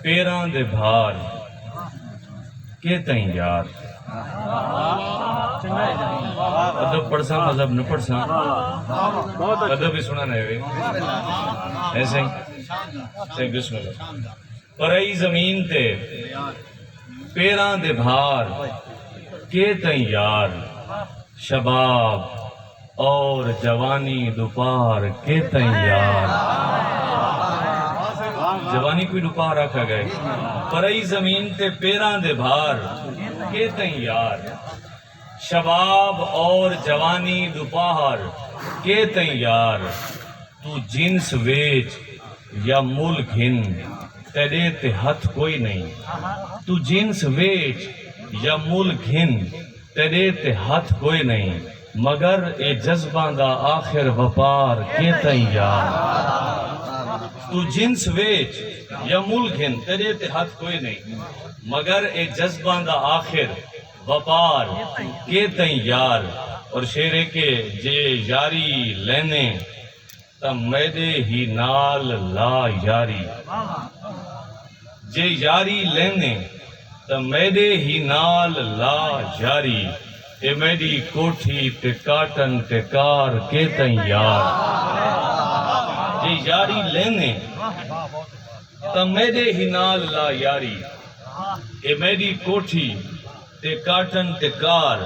پیراں دے بھار کے تئیں یار ادب پڑھساں مذہب نہ پڑھساں ادب ہی سنا نہیں ہوئے ایسے ہی بسم اللہ پرائی زمین تے پیراں دے بھار کے تئیں یار شباب اور جوانی دوپار کے تئیں یار جوانی کوئی دوپار رکھا گئے پرائی زمین تے پیراں دے بھار کے تئیں یار شباب اور جوانی دوپہر کے تئیں یار تو جنس ویچ یا مل گھن تیرے تے ہتھ کوئی نہیں تو جنس ویچ یا مل گھن تیرے تے ہتھ کوئی نہیں مگر اے جذباں دا آخر وپار کے تئیں یار تو جنس ویچ یا مل گھن تیرے تے ہتھ کوئی نہیں مگر اے جذباں دا آخر وپار کے تئیں یار اور شیرے کے جے یاری لینے تا میدے ہی نال لا یاری جے یاری لینے تا میدے ہی نال لا یاری اے میری کوٹھی تے کاٹن تے کار کے تئیں یار جے یاری لینے تا میدے ہی نال لا یاری اے میری کوٹھی تے کاٹن تے کار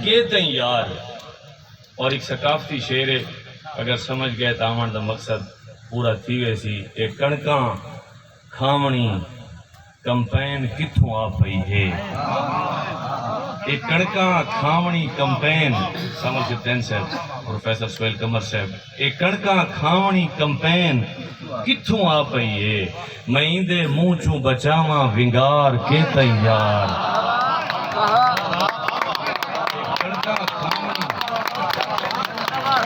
کے تئیں یار اور ایک ثقافتی شعر ہے اگر سمجھ گئے تو آمن دا مقصد پورا تھی ویسی ایک کڑکاں کھامنی کمپین کتھوں آ پئی ہے ایک کڑکاں کھامنی کمپین سمجھ تین صاحب پروفیسر سہیل قمر صاحب ایک کڑکاں کھامنی کمپین کتھوں آ پئی ہے میں دے منہ چوں بچاواں ونگار کے تئیں یار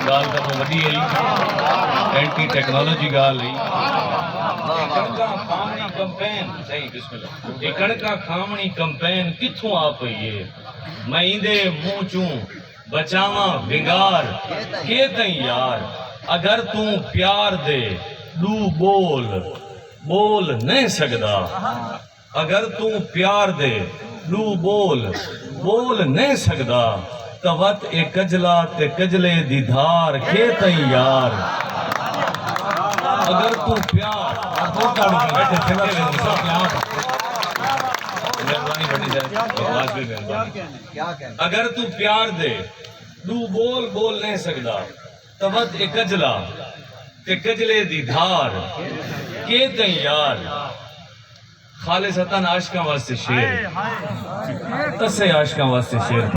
گال کا تو وڈی ہے اینٹی ٹیکنالوجی گال ہے کڑکاں کھامنی کمپین صحیح بسم اللہ یہ کڑکاں کھامنی کمپین کتھوں آ پئی ہے میں دے منہ چوں بچاواں ونگار کے تئیں یار اگر تو پیار دے دو بول نہیں سکدا اگر تو پیار دے دو بول نہیں سکدا توت اے کجلا تے کجلے دی دھار کے تئیں یار اگر تو پیار بیٹھے تھکے ہوئے مسا پیار مہربانی بڑی جائے اگر تو پیار دے دو بول نہیں سکدا توت اے کجلا تے کجلے دی دھار کے تئیں یار خالصتاً عاشقاں واسطے شعر تسے عاشقاں واسطے شعر